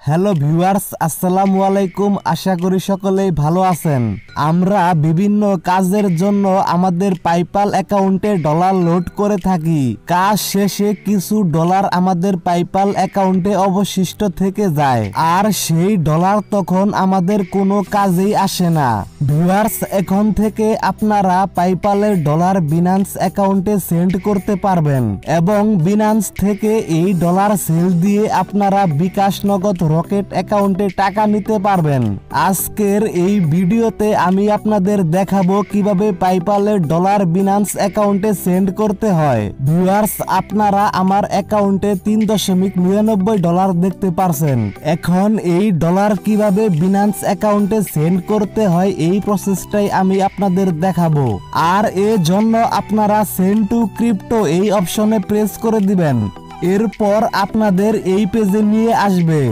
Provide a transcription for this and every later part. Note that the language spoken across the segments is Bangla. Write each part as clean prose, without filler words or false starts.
হ্যালো ভিউয়ার্স, আসসালামু আলাইকুম। আশা করি সকলেই ভালো আছেন। আমরা বিভিন্ন কাজের জন্য আমাদের পাইপাল অ্যাকাউন্টে ডলার লোড করে থাকি। কাজ শেষে কিছু ডলার আমাদের পাইপাল অ্যাকাউন্টে অবশিষ্ট থেকে যায়, আর সেই ডলার তখন আমাদের কোনো কাজেই আসে না। ভিউয়ার্স, এখন থেকে আপনারা পাইপালের ডলার বিনান্স অ্যাকাউন্টে সেন্ড করতে পারবেন এবং বিনান্স থেকে এই ডলার সেল দিয়ে আপনারা বিকাশ নগদ রকেট অ্যাকাউন্টে টাকা নিতে পারবেন। আজকের এই ভিডিওতে আমি আপনাদের দেখাবো কিভাবে পাইপালের ডলার বিনান্স অ্যাকাউন্টে সেন্ড করতে হয়। ভিউয়ার্স, আপনারা আমার অ্যাকাউন্টে 3.99 ডলার দেখতে পারছেন। এখন এই ডলার কিভাবে বিনান্স অ্যাকাউন্টে সেন্ড করতে হয় এই প্রসেসটাই আমি আপনাদের দেখাবো। আর এর জন্য আপনারা সেন্ড টু ক্রিপ্টো এই অপশনে প্রেস করে দিবেন। এরপর আপনাদের এই পেজে নিয়ে আসবে।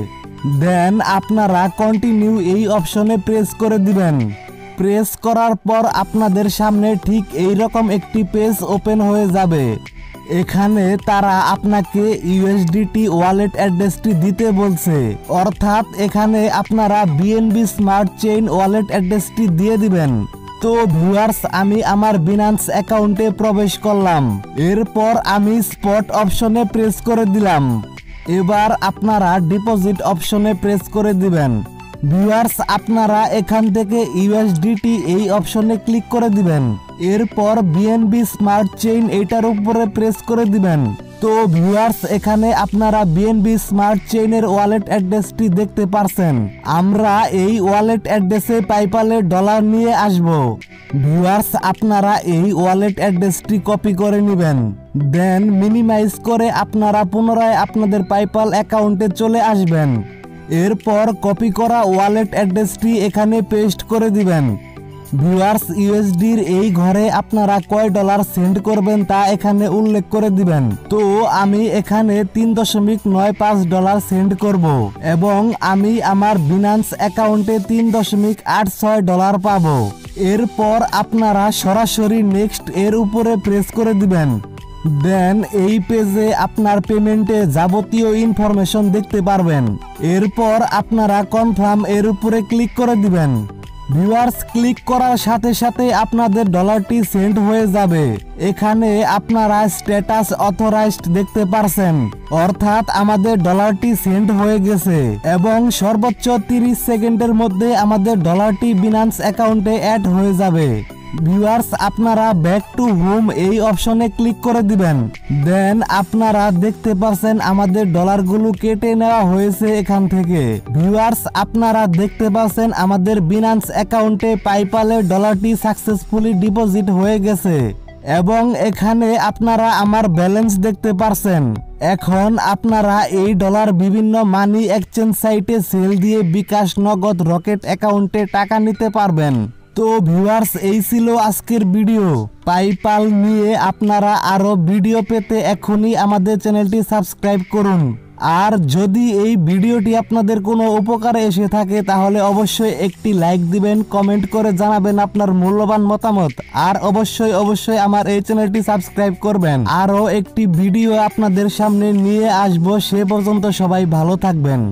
দেন আপনারা কন্টিনিউ এই অপশনে প্রেস করে দিবেন। প্রেস করার পর আপনাদের সামনে ঠিক এই রকম একটি পেজ ওপেন হয়ে যাবে। এখানে তারা আপনাকে ইউএসডিটি ওয়ালেট অ্যাড্রেসটি দিতে বলছে, অর্থাৎ এখানে আপনারা বিএনবি স্মার্ট চেইন ওয়ালেট অ্যাড্রেসটি দিয়ে দিবেন। তো ভিউয়ার্স, আমি আমার বিনান্স অ্যাকাউন্টে প্রবেশ করলাম। এরপর আমি স্পট অপশনে প্রেস করে দিলাম। এবার আপনারা ডিপোজিট অপশনে প্রেস করে দিবেন। ভিউয়ার্স, আপনারা এখান থেকে ইউএসডিটি এই অপশনে ক্লিক করে দিবেন। এরপর বিএনবি স্মার্ট চেইন এইটার উপরে প্রেস করে দিবেন। তো ভিউয়ার্স, এখানে আপনারা বিএনবি স্মার্ট চেইনের ওয়ালেট অ্যাড্রেসটি দেখতে পারছেন। আমরা এই ওয়ালেট অ্যাড্রেসে পাইপালে ডলার নিয়ে আসব। ভিউয়ার্স, আপনারা এই ওয়ালেট অ্যাড্রেসটি কপি করে নেবেন। দেন মিনিমাইজ করে আপনারা পুনরায় আপনাদের পাইপাল অ্যাকাউন্টে চলে আসবেন। এরপর কপি করা ওয়ালেট অ্যাড্রেসটি এখানে পেস্ট করে দিবেন। ভিউয়ার্স, ইউএসডির এই ঘরে আপনারা কয় ডলার সেন্ড করবেন তা এখানে উল্লেখ করে দিবেন। তো আমি এখানে 3.95 ডলার সেন্ড করব এবং আমি আমার বিনান্স অ্যাকাউন্টে 3.86 ডলার পাবো। এরপর আপনারা সরাসরি নেক্সট এর উপরে প্রেস করে দিবেন। দেন এই পেজে আপনার পেমেন্টে যাবতীয় ইনফরমেশন দেখতে পারবেন। এরপর আপনারা কনফার্ম এর উপরে ক্লিক করে দিবেন। ভিউয়ার্স, ক্লিক করার সাথে সাথে আপনাদের ডলারটি সেন্ড হয়ে যাবে। এখানে আপনারা স্ট্যাটাস অথরাইজড দেখতে পারছেন, অর্থাৎ আমাদের ডলারটি সেন্ড হয়ে গেছে এবং সর্বোচ্চ 30 সেকেন্ডের মধ্যে আমাদের ডলারটি বিনান্স অ্যাকাউন্টে অ্যাড হয়ে যাবে। ভিউয়ার্স, আপনারা ব্যাক টু হোম এই অপশনে ক্লিক করে দিবেন। দেন আপনারা দেখতে পাচ্ছেন আমাদের ডলারগুলো কেটে নেওয়া হয়েছে এখান থেকে। ভিউয়ার্স, আপনারা দেখতে পাচ্ছেন আমাদের বিনান্স অ্যাকাউন্টে পাইপালের ডলারটি সাকসেসফুলি ডিপোজিট হয়ে গেছে এবং এখানে আপনারা আমার ব্যালেন্স দেখতে পারছেন। এখন আপনারা এই ডলার বিভিন্ন মানি এক্সচেঞ্জ সাইটে সেল দিয়ে বিকাশ নগদ রকেট অ্যাকাউন্টে টাকা নিতে পারবেন। তো ভিউয়ার্স, এই ছিল আজকের ভিডিও। পাইপাল নিয়ে আপনারা আরো ভিডিও পেতে এখনই আমাদের চ্যানেলটি সাবস্ক্রাইব করুন। আর যদি এই ভিডিওটি আপনাদের কোনো উপকারে এসে থাকে তাহলে অবশ্যই একটি লাইক দিবেন, কমেন্ট করে জানাবেন আপনার মূল্যবান মতামত। আর অবশ্যই আমার এই চ্যানেলটি সাবস্ক্রাইব করবেন। আরো একটি ভিডিও আপনাদের সামনে নিয়ে আসবো। সে পর্যন্ত সবাই ভালো থাকবেন।